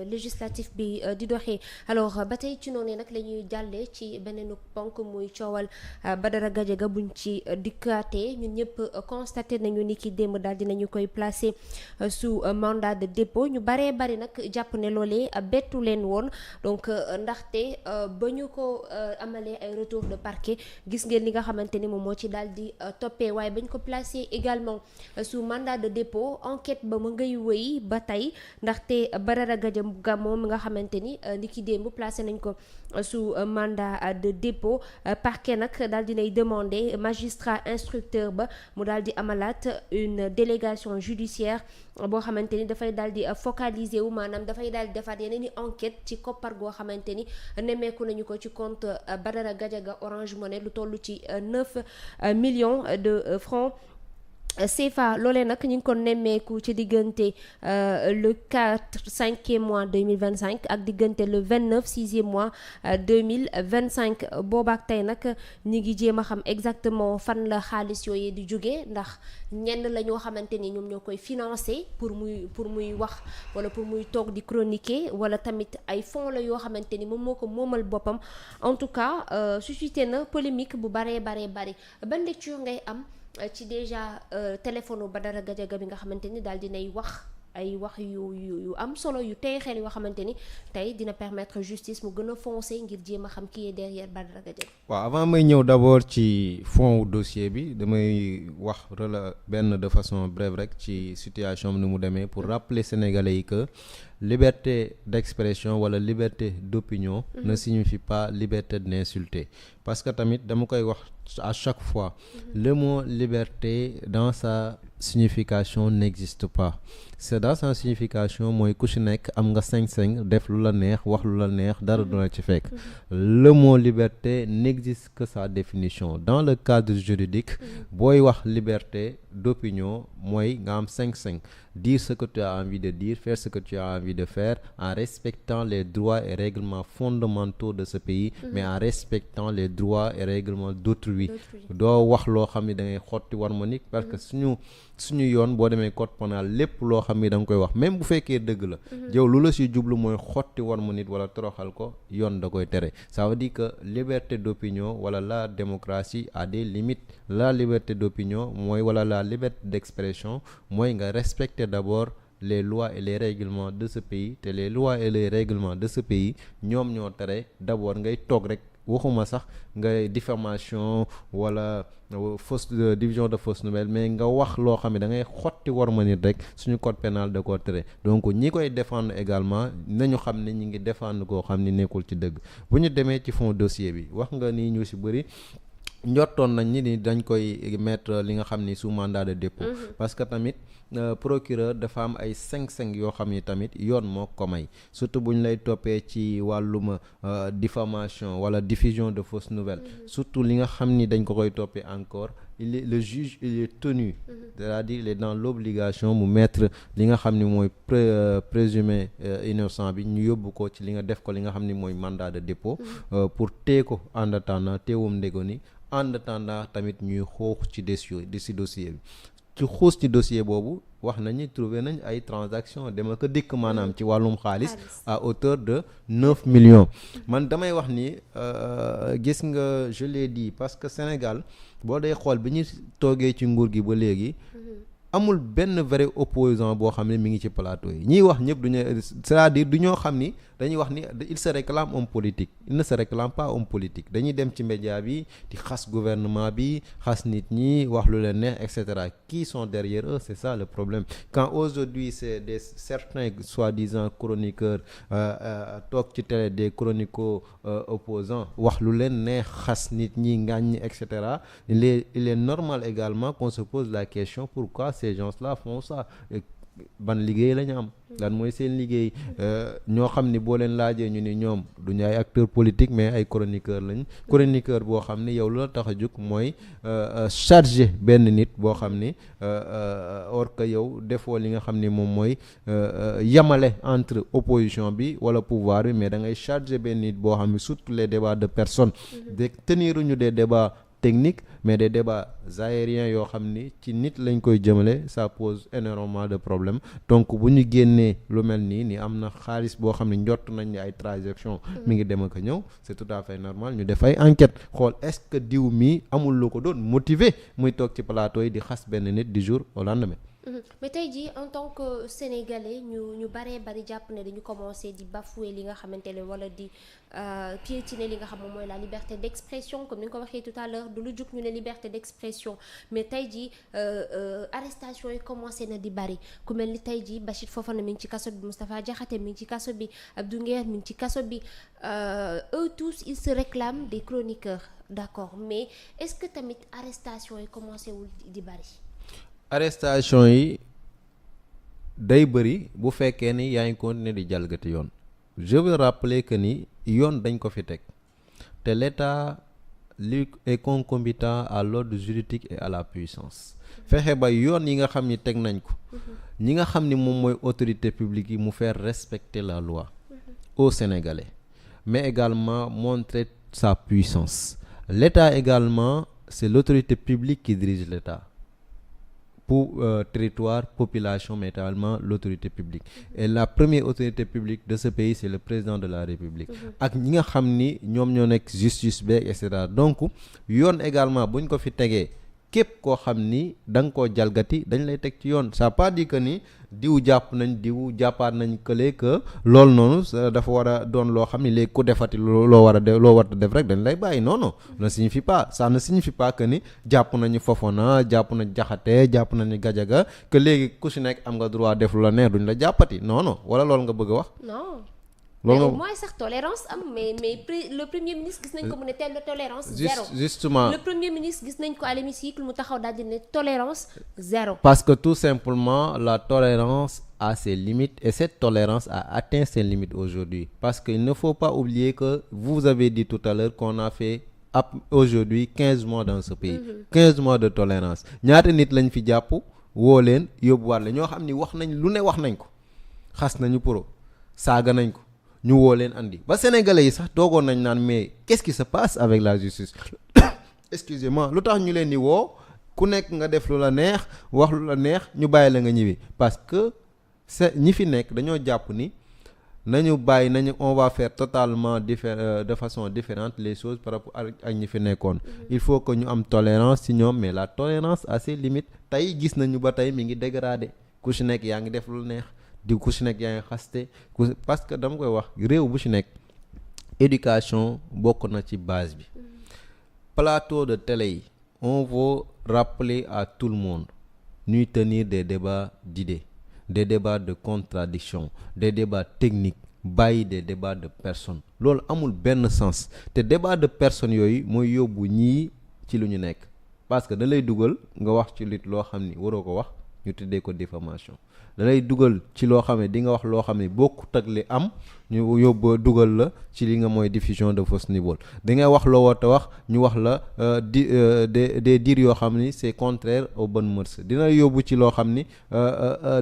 législatif bi di doxee. Alors ba tey ci noonu nag la ñuy jàllee ci beneen ponk muy coowal Badara Gadiaga buñ ci dikkaatee ñun ñëpp constaté nañu ni ki démb daal dinañu koy placé sous mandat de dépôt ñu baree bari nag jàpp ne loolee bettu leen woon donc ndaxte ba ñu ko amalee ay retour de parquet gis ngeen li nga xamante ni moom moo ci daal di toppee waaye bañ ko placé également sous mandat de dépôt enquête ba mu ngay wëy ba tey ndaxte Badara Gadiaga moom nga xamante ni ki démb placé nañ ko sous mandat de dépôt parquet nag daal dinay demander magistrat instructeur ba mu daal di amalaat une délégation judiciaire boo xamante ni dafay daal di focaliser wu maanaam dafay daal di defaat yeneen i enquête ci koppar goo xamante ni nemmeeku nañu ko ci compte Badara Gadiaga Orange Money lu toll ci 9 millions de francs CFA loolee nag ñu ngi ko nemmeeku ci diggante le 4 5e mois 2025 ak diggante le 29 6e mois 2025 boobaak tey nag ñi ngi jéem a xam exactement fan la xaalis yooyu di jóge ndax ñenn la ñoo xamante ni ñoom ñoo koy financer pour muy wax wala pour muy toog di chroniquer wala tamit ay fonds la yoo xamante ni moom moo ko moomal boppam en tout cas suscité na polémique bu baree bari ban lecture ngay am ci déjà téléphone Badara Gadiaga bi nga xamante ni daal dinay wax ay wax yu am solo yu tey xel yoo xamante ni tey dina permettre justice mu gën a foncer ngir jéem a xam qui est derrière Badara Gadiaga. waaw avant may ñëw d'abord ci fond dossier bi damay wax benn de façon brève rek ci situation bi ni mu demee pour rappeler Sénégalais yi que liberté d'expression wala liberté d'opinion ne signifie pas liberté d'insulter parce que tamit dama koy wax à chaque fois le mot liberté dans sa signification n'existe pas. C'est dans sa signification mooy ku ci nekk am nga sañ-sañ def lu la neex wax lu la neex dara du la ci fekk. Le mot liberté n'existe que sa définition dans le cadre juridique booy wax liberté d'opinion mooy nga am sañ-sañ dire ce que tu as envie de dire, faire ce que tu as envie de faire en respectant les droits et règlements fondamentaux de ce pays mais en respectant les droits et règlements d'autrui. Doo wax loo xam ni da ngay xotti war ma nit parce que suñu yoon boo demee code pénal lépp loo xam ni da nga koy wax même bu fekkee dëgg la yow lu la si jublu mooy xotti war ma nit wala toroxal ko yoon da koy tere. Ça veut dire que liberté d'opinion wala la démocratie a des limites. La liberté d'opinion mooy wala la liberté d'expression mooy nga respecter d'abord les lois et les règlements de ce pays te les lois et les règlements de ce pays ñoom ñoo tere d'abord ngay toog rek waxuma sax ngay diffamation wala division de fausse nouvelle mais nga wax loo xam ne da ngay xotti war ma nit rek suñu code pénal da koo tere donc ñi koy défendre également nañu xam ne ñi ngi défendre koo xam ni nekkul ci dëgg. Bu ñu demee ci fond dossier bi wax nga ni ñu ci bëri njortoon nañ ni dañ koy mettre li nga xam ni sous mandat de dépôt parce que tamit procureur dafa am ay 5 yoo xam ni tamit yoon moo ko may surtout bu ñu lay toppee ci wàllum diffamation wala diffusion de fausses nouvelles surtout li nga xam ni dañ ko koy toppee encore le juge il est tenu c'est-à-dire il est dans l'obligation mu mettre li nga xam ni mooy présumé innocent bi ñu yóbbu ko ci li nga def ko li nga xam ni mooy mandat de dépôt pour téye ko en attendant téewum ndego ni en attendant tamit ñuy xuux ci dossier bi ci xuus ci dossier boobu wax nañu trouvé nañ ay transactions dama ko dikk maanaam ci wàllum xaalis à hauteur de 9 millions man damay wax ni gis nga je l'ai dit parce que Sénégal boo dee xool bi ñu toogee ci nguur gi ba léegi amul benn vrai opposant boo xam ne mi ngi ci plateau yi ñiy wax ñëpp c'est-à-dire du ñoo xam ni dañuy wax ni il se réclame homme politique il ne se réclame pas homme politique dañuy dem ci média bi di xas gouvernement bi xas nit ñi wax lu leen neex et cetera qui sont derrière eux c'est ça le problème quand aujourd'hui c'est certains soi-disant chroniqueurs toog ci télé des chroniqueurs opposants wax lu leen neex xas nit ñi ngàññ et cetera il est normal également qu'on se pose la question pourquoi ces gens-là font ça ban liggéey la ñu am lan mooy seen liggéey ñoo xam ni boo leen laajee ñu ni ñoom duñu ay acteurs politiques mais ay chroniqueurs lañ chroniqueur boo xam ni yow lu la tax a jóg mooy chargé benn nit boo xam ni or que yow defoo li nga xam ni moom mooy yamale entre opposition bi wala pouvoir bi mais da ngay chargé benn nit boo xam ni surtout les débats de personnes de teniruñu des débats techniques mais des débats aériens yoo xam ni ci nit lañ koy jëmale ça pose énormément de problèmes donc bu ñu génnee lu mel nii ni am na xaalis boo xam ne njott nañ ni ay transaction mi ngi dem ak a ñëw c'est tout à fait normal ñu def ay enquête xool est-ce que diw mi amul lu ko doon motiver muy toog ci plateau yi di xas benn nit du jour au lendemain. mais tey jii en tant que sénégalais ñu baree bari jàpp ne dañu commencé di bafouer li nga xamante ne wala di piétiner li nga xam moom mooy la liberté d'expression comme ni nga ko waxee tout à l'heure du lu jug ñu ne liberté d'expression mais tey jii arrestation yi commencé na di bari ku mel ni tey jii Bachir Fofana mi ngi ci kaso bi Moustapha Diakhaté mi ngi ci kaso bi Abdou Nguer mi ngi ci kaso bi eux tous ils se réclament des chroniqueurs d'accord mais est-ce que tamit arrestation yi commencé wul di bari. arrestation yi day bëri bu fekkee ni yaa ngi continuer di jalgati yoon je veux rappeler que ni yoon dañ ko fi teg te l'État lui est concomitant à l'ordre juridique et à la puissance fexe ba yoon yi nga xam ni teg nañ ko ñi nga xam ni moom mooy autorité publique yi mu faire respecter la loi aux Sénégalais mais également montrer sa puissance l'État également c'est l'autorité publique qui dirige l'État pour territoire, population, mais également l'autorité publique. Et la première autorité publique de ce pays, c'est le président de la République. ak ñi nga xam ni ñoom ñoo nekk justice beeg et cetera donc yoon également buñ ko fi tegee képp koo xam ni da nga koo jalgati dañ lay teg ci yoon ça pas dit que ni diw jàpp nañ diw jàppaat nañ kële que loolu noonu dafa war a doon loo xam ni léegi ku defati loo war a def loo war a def rek dañ lay bàyyi non non ne signifie pas ça ne signifie pas que ni jàpp nañu Fofana jàpp nañ Diakhaté jàpp nañu Gadiaga que léegi ku si nekk am nga droit def lu la neex duñ la jàppati non non wala loolu nga bëgg a wax. non. loolu mais au moins sax tolérance am mais le premier ministre gis nañ ko mu ne telle tolérance zéro. justement le premier ministre gis nañ ko à l'hémicycle mu taxaw daal di ne tolérance zéro. parce que tout simplement la tolérance a ses limites et cette tolérance a atteint ses limites aujourd'hui parce que il ne faut pas oublier que vous avez dit tout à l'heure qu'on a fait aujourd'hui 15 mois dans ce pays 15 mois de tolérance ñaata nit lañ fi jàpp woo leen yóbbuwaat la ñoo xam ni wax nañ lu ne wax nañ ko xas nañu pro saaga nañ ko ñu woo leen andi ba sénégalais yi sax toogoon nañ naan mais qu'est-ce qui se passe avec la justice excusez-moi lu tax ñu leen di woo ku nekk nga def lu la neex wax lu la neex ñu bàyyi la nga ñibbi parce que ñi fi nekk dañoo jàpp ni nañu bàyyi nañu on va faire totalement de façon différente les choses par rapport ak ñi fi nekkoon il faut que ñu am tolérance ci ñoom mais la tolérance a ses limites tey gis nañu ba tey mi ngi dégradé ku ci nekk yaa ngi def lu neex di ku ci nekk yaa ngi xaste parce que dama koy wax réew bu ci nekk éducation bokk na ci base bi plateau de télé yi on veut rappeler à tout le monde ñuy tenir des débats d'idées des débats de contradiction des débats techniques bàyyi des débats de personnes loolu amul benn sens te débat de personnes yooyu mooy yóbbu ñii ci lu ñu nekk parce que da lay dugal nga wax ci lit loo xam ni waroo ko wax ñu tuddee ko diffamation da lay dugal ci loo xam ne di nga wax loo xam ne bokkut ak li am ñu yóbbu dugal la ci li nga mooy diffusion de fausse nouvelle da ngay wax loo war a wax ñu wax la des dires yoo xam ni c'est contraire aux bonnes mœurs dina yóbbu ci loo xam ni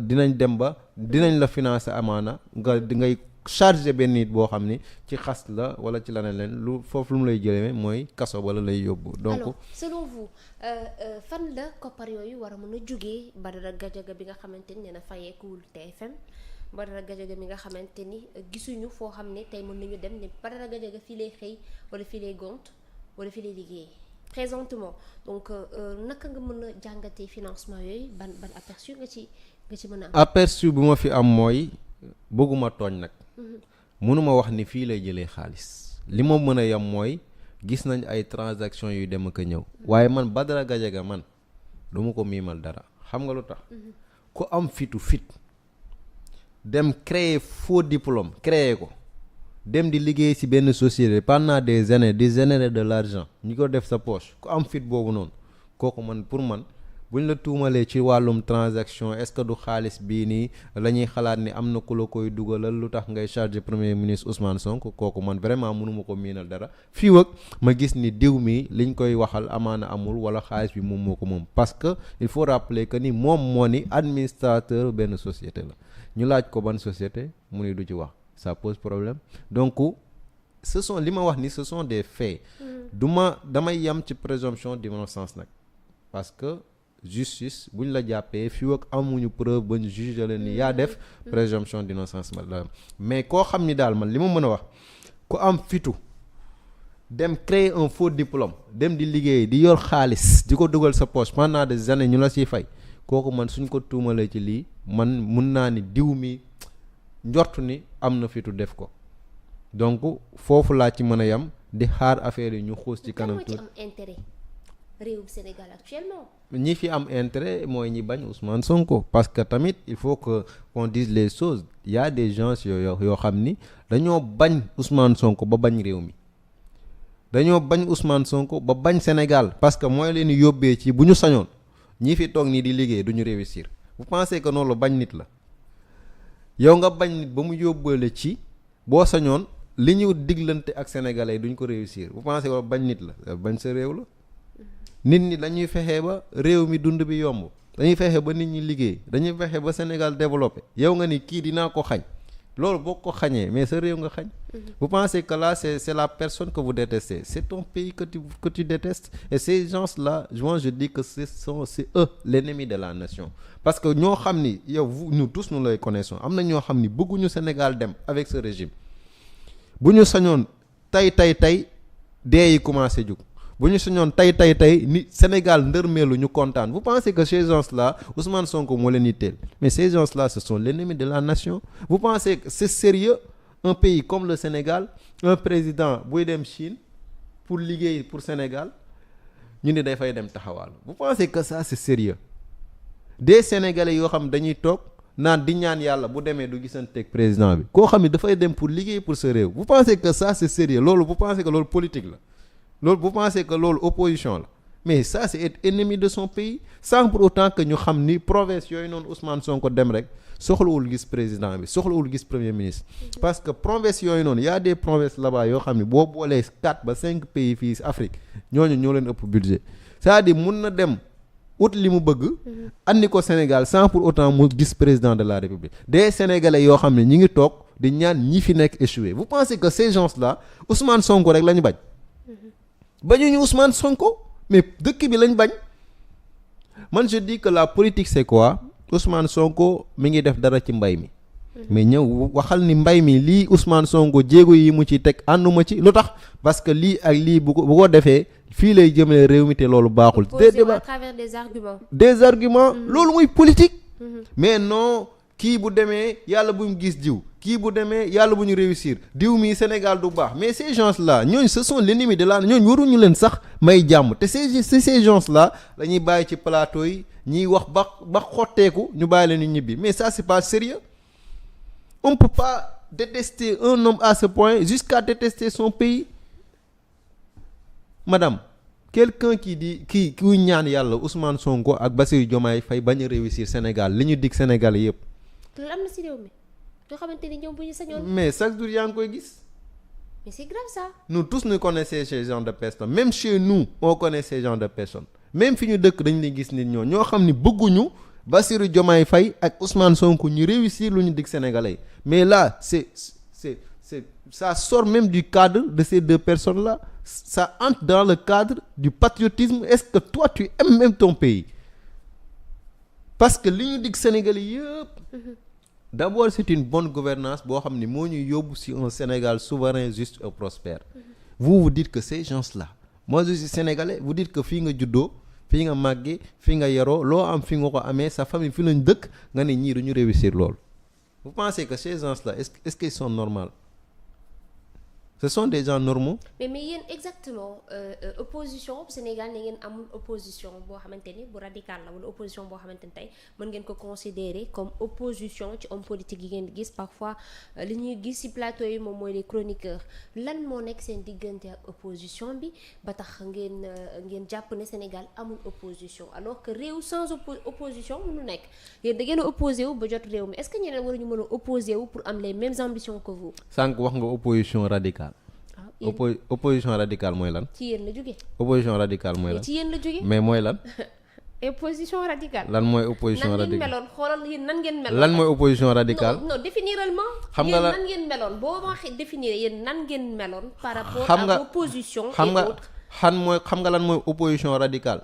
dinañ dem ba dinañ la financer amaana ngay chargé benn nit boo xam ni ci xas la wala ci leneen leen lu foofu lu mu lay jëlee mooy kaso wala lay yóbbu. donc alors selon vous fan la koppar yooyu war a mën a jugee Badara Gadiaga bi nga xamante ni nee na fayeekuwul TFM Badara Gadiaga mi nga xamante ni gisuñu foo xam ne tey mën nañu dem ne Badara Gadiaga fii lay xëy wala fii lay gont wala fii lay liggéey présentement donc naka nga mën a jàngatee financement yooyu ban aperçu nga ci mën a am. aperçu bu ma fi am mooy bëgguma tooñ nag. mënuma wax ni fii lay jëlee xaalis li ma mën a yam mooy gis nañ ay transactions yu dem ak a ñëw waaye man Badara Gadiaga man duma ko miimal dara xam nga lu tax ku am fit dem créer faux diplôme créer ko dem di liggéey ci benn société pendant des années di générer de l'argent ñi ko def sa poche ku am fit boobu noonu kooku man pour man buñ la tuumalee ci wàllum transaction est-ce que du xaalis bii nii la ñuy xalaat ni am na ku la koy dugalal lu tax ngay charger premier ministre Ousmane Sonko kooku man vraiment mënuma ko miinal dara fii wag ma gis ni diw mi liñ koy waxal amaana amul wala xaalis bi moom moo ko moom parce que il faut rappeler que ni moom moo ni administrateur benn société la ñu laaj ko ban société mu ni du ci wax ça pose problème donc ce sont li ma wax ni ce sont des faits. damay yam ci présomption d'innocence nag parce que justice buñ la jàppee fii ak amuñu preuve ba ñu juge leen ni yaa def présomption d'innocence la mais koo xam ni daal man li ma mën a wax ku am fitu dem créer un faux diplôme dem di liggéey di yor xaalis di ko dugal sa poche pendant des années ñu la siy fay kooku man suñ ko tuumalee ci lii man mun naa ni diw mi njort ni am na fitu def ko donc foofu laa ci mën a yam di xaar affaire yi ñu xuus ci kanam tuuti. am intérêt réew Sénégal actuellement. ñi fi am intérêt mooy ñi bañ Ousmane Sonko parce que tamit il faut que qu'on dise les choses il y a des gens yoo xam ni dañoo bañ Ousmane Sonko ba bañ réew mi dañoo bañ Ousmane Sonko ba bañ Sénégal parce que mooy leen yóbbee ci bu ñu sañoon ñi fi toog nii di liggéey du ñu réussir vous pensez que noonu la bañ nit la yow nga bañ nit ba mu yóbbaale ci boo sañoon li ñu diglante ak sénégalais yi duñ ko réussir vous pensez que bañ nit la bañ sa réew la nit ñi dañuy fexe ba réew mi dund bi yomb dañuy fexe ba nit ñi liggéey dañuy fexe ba Sénégal développé yow nga ni kii dinaa ko xañ loolu boo ko xañee mais sa réew nga xañ vous pensez que là c'est la personne que vous détestez c'est ton pays que tu détestes et ces gens-là je dis que c'est eux l'ennemi de la nation parce que ñoo xam ni yow nous tous nous les connaissons am na ñoo xam ni bëgguñu Sénégal dem avec ce régime bu ñu sañoon tey dee yi commencé jug bu ñu sañoon tey ni Sénégal ndërmeelu ñu kontaan vous pensez que ces gens-là Ousmane Sonko moo leen yitteel mais ces gens-là ce sont l'ennemi de la nation vous pensez que c'est sérieux un pays comme le Sénégal un président buy dem Chine pour liggéey pour Sénégal ñu ne dafay dem taxawaal vous pensez que ça c'est sérieux des Sénégalais yoo xam dañuy toog naan di ñaan yàlla bu demee du gisanteeg président bi koo xam ne dafay dem pour liggéey pour sa réew vous pensez que ça c'est sérieux loolu vous pensez que loolu politique la loolu vous pensez que loolu opposition la mais ça c'est être ennemi de son pays sans pour autant que ñu xam ni province yooyu noonu Ousmane Sonko dem rek soxlawul gis président bi soxlawul gis premier ministre parce que province yooyu noonu y a des provinces là-bas yoo xam ne boo boolee 4 ba 5 pays fii Afrique ñooñu ñoo leen ëpp budget c'est-à-dire mun na dem ut li mu bëgg andi ko Sénégal sans pour autant mu gis président de la République des Sénégalais yoo xam ne ñi ngi toog di ñaan ñi fi nekk échoué vous pensez que ces gens-là Ousmane Sonko rek la ñu bañ bañuñu Ousmane Sonko mais dëkk bi lañ bañ man je dis que la politique c'est quoi Ousmane Sonko mi ngi def dara ci mbay mi mais ñëw waxal ni mbay mi lii Ousmane Sonko jéego yi mu ci teg ànduma ci lu tax parce que lii ak lii bu ko defee fii lay jëmale réew mi te loolu baaxul. à travers des arguments. Loolu mooy politique. Mais non kii bu demee yàlla bu mu gis jiw kii bu demee yàlla bu ñu réussir diw mi Sénégal du baax mais ces gens-là ñooñu ce sont l'ennemi de la ñooñu waruñu leen sax may jàmm te ces gens-là la ñuy bàyyi ci plateau yi ñiy wax ba xotteeku ñu bàyyi leen ñu ñibbi mais ça c'est pas sérieux on peut pas détester un homme à ce point jusqu'à détester son pays. Madame, quelqu'un qui ñaan yàlla Ousmane Sonko ak Bassirou Diomaye Faye bañ a réussir Sénégal li ñu dig Sénégal yëpp. loolu am na ci réew mi yoo xamante ni ñoom bu ñu sañoon. mais chaque jour yaa ngi koy gis. mais c'est grave ça. Nous tous nous connaissons ces genres de personnes même chez nous on connaît ces genres de personnes même fi ñu dëkk dañu lay gis nit ñoo xam ni bëgguñu Bassirou Diomaye Faye ak Ousmane Sonko ñu réussir lu ñu dig Sénégalais mais là c'est ça sort même du cadre de ces deux personnes-là. Ça entre dans le cadre du patriotisme. Est-ce que toi tu aimes même ton pays? Parce que li ñu dig Sénégalais yëpp d'abord c'est une bonne gouvernance boo xam ni moo ñuy yóbbu si un Sénégal souverain juste et prospère. Vous dites que ces gens-là, moi je suis sénégalais, vous dites que fii nga juddoo fii nga màggee fii nga yaroo loo am fi nga ko amee sa famille fi lañ dëkk nga ne ñii duñu réussir loolu. Vous pensez que ces gens-là est-ce qu'ils sont normaux? Ce sont des gens normaux. mais yéen exactement opposition Sénégal ne ngeen amul opposition boo xamante ni bu radical la wala opposition boo xamante ni tey mën ngeen ko considérer comme opposition ci homme politique yi ngeen di gis parfois li ñuy gis ci plateau yi moom mooy les chroniqueurs lan moo nekk seen diggante ak opposition bi ba tax ngeen jàpp ne Sénégal amul opposition alors que réew sans opposition mënu nekk yéen da ngeen a opposé wu ba jot réew mi est-ce que ñeneen waruñu mën a opposé wu pour am les mêmes ambitions que vous. Sànq wax nga opposition radicale. Opposition radicale mooy lan. ci yéen la jóge. Opposition radicale mooy lan. ci yéen la jóge. mais mooy lan. opposition radicale. lan mooy opposition nan ngeen radicale meloon xoolal yéen nan ngeen meloon. lan mooy opposition radicale. non définitivement. xam nga yéen la nan ngeen meloon boo waxee définir yéen nan ngeen meloon. par rapport xam nga à l'opposition xam et nga autres. xam nga lan mooy opposition radicale.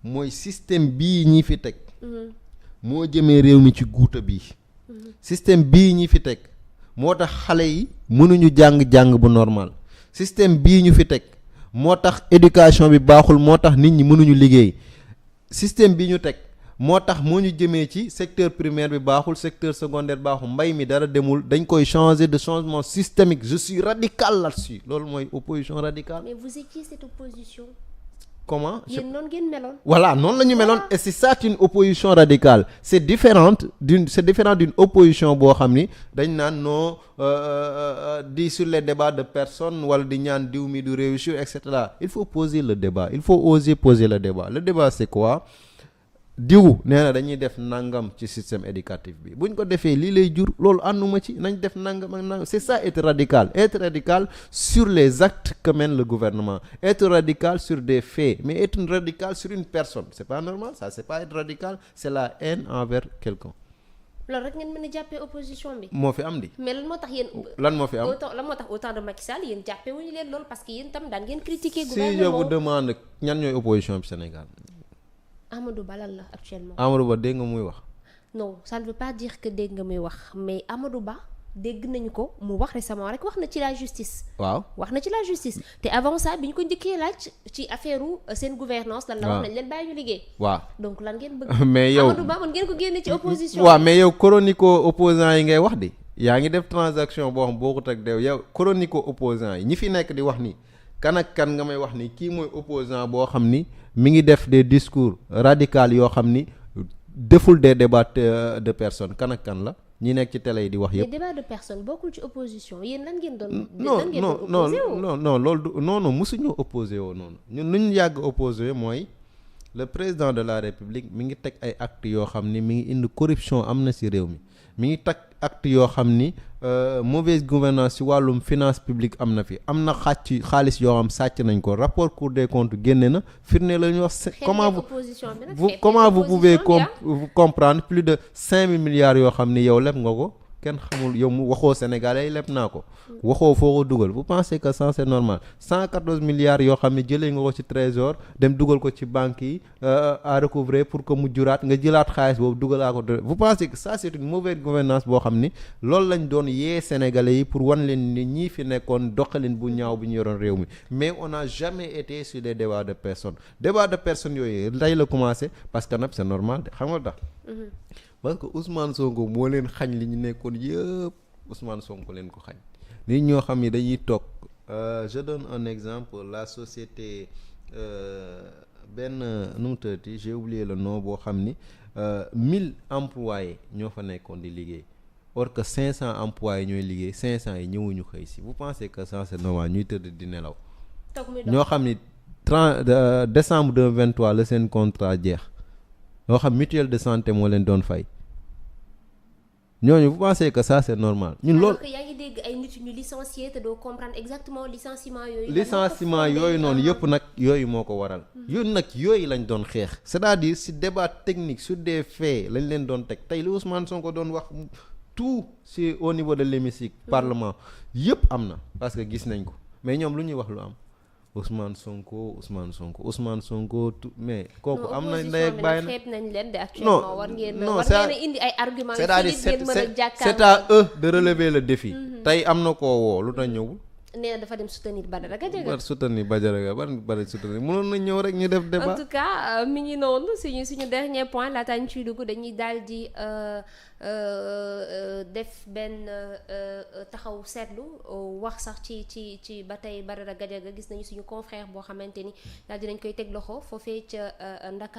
mooy système bii ñi fi teg. moo jëmee réew mi ci guuta bii. système bii ñi fi teg moo tax xale yi mënuñu jàng bu normal système bii ñu fi teg moo tax éducation bi baaxul moo tax nit ñi mënuñu liggéey système bi ñu teg moo tax moo ñu jëmee ci secteur primaire bi baaxul secteur secondaire baaxul mbay mi dara demul dañ koy changer de changement systémique je suis radical là-dessus loolu mooy opposition radicale. mais vous étiez cette opposition. comment yéen noonu ngeen meloon. voilà noonu la ñu meloon et c'est ça une opposition radicale c'est différent d'une opposition boo xam ni dañ naan non di sur les débats de personnes wala di ñaan diw mi du réussir et cetera il faut poser le débat il faut oser poser le débat c'est quoi diw nee na dañuy def nangam ci système éducatif bi buñ ko defee lii lay jur loolu ànduma ci nañ def nangam ak nangam c'est ça être radical sur les actes que mène le gouvernement être radical sur des faits mais être radical sur une personne c'est pas normal ça c'est pas être radical c'est la haine envers quelqu'un. loolu rek ngeen mën a jàppee opposition bi. moo fi am di. mais lan moo tax yéen. lan moo fi am lan moo tax au temps de Macky Sall yéen jàppee wuñu leen loolu parce que yéen tam daan ngeen critiquer si gouvernement. je vous demande ñan ñooy opposition bi Sénégal. Amadou Ba lan la actuellement. Amadou Ba dégg nga muy wax. non ça ne veut pas dire que dégg nga muy wax mais Amadou Ba dégg nañu ko mu wax récemment rek wax na ci la justice. waaw wax na ci la justice te avant ça bi ñu ko njëkkee laaj ci affaire seen gouvernance lan la wax nañ leen bàyyi ñu liggéey. waaw donc lan ngeen bëgg. mais yow Amadou Ba mën ngeen ko génne ci opposition. waaw mais yow chronico opposant yi ngay wax di yaa ngi def transaction boo xam bokkut ak dew yow chronico opposant yi ñi fi nekk di wax ni kan ak kan nga may wax ni kii mooy opposant boo xam ni mi ngi def des discours radicaux yoo xam ni deful des débats de personnes kan ak kan la ñi nekk ci télé yi di wax yëpp. mais débat de personne bokkul ci opposition yéen lan ngeen doon. non loolu du non mosuñu opposé woo noonu ñun lu ñu yàgg opposé mooy le président de la république mi ngi teg ay actes yoo xam ni mi ngi indi corruption am na ci réew mi ngi teg actes yoo xam ni mauvaise gouvernance ci wàllum finance publique am na fi am na xaalis yoo xam sàcc nañ ko rapport Cour des comptes génne na firnde la ñu wax. comment vous pouvez comprendre plus de 5 000 milliards yoo xam ni yow leb nga ko kenn xamul yow mu waxoo Sénégalais yi leb naa ko. waxoo foo ko dugal vous pensez que ça c'est normal 114 milliards yoo xam ne jëlee nga ko ci trésor dem dugal ko ci banques yi à recouvrer pour que mu juraat nga jëlaat xaalis boobu dugalaa ko vous pensez que ça c'est une mauvaise gouvernance boo xam ni loolu lañ doon yee Sénégalais yi pour wan leen ni ñii fi nekkoon doxalin bu ñaaw bi ñu yoroon réew mi mais on n'a jamais été sur des débats de personnes yooyu lay la commencé parce que nag c'est normal de xam nga tax parce que Ousmane Sonko moo leen xañ li ñu nekkoon yëpp Ousmane Sonko leen ko xañ nit ñoo xam ni dañuy toog je donne un exemple la société benn nu mu tëddati j'ai oublié le nom boo xam ni 1000 employés ñoo fa nekkoon di liggéey or que 500 employés ñooy liggéey 500 yi ñëwuñu xëy si vous pensez que ça c'est normal ñuy tëdd di nelaw ñoo xam ni 30 décembre 2023 la seen contrat jeex ñoo xam mutuelle de santé moo leen doon fay ñooñu vous pensez que ça c'est normal ñun loolu. alors que yaa ngi dégg ay nit ñu licencié te doo comprendre exactement licenciement yooyu. licenciement yooyu noonu yëpp nag yooyu moo ko waral. yooyu nag yooyu lañ doon xeex. c'est-à-dire si débat technique sur des faits lañ leen doon teg tey li Ousmane Sonko doon wax tout c'est au niveau de l'hémicycle parlement yëpp am na parce que gis nañ ko mais ñoom lu ñuy wax lu am. Ousmane Sonko tout mais kooku am na ndey ak bàyyi na xeeb nañ leen de actuellement war ngeen indi ay arguments c'est à eux de relever le défi tey am na koo woo lu tax ñëwul nee na dafa dem soutenir Badara Gadiaga bari soutenir mënoon na ñëw rek ñu def débat en tout cas mi ngi noonu suñu dernier point laataa ñu ciy dugg dañuy daal di def benn taxaw seetlu wax sax ci ba tey Badara Gadiaga gis nañu suñu confrère boo xamante ni daal dinañ koy teg loxo foofee ca Ndakaaru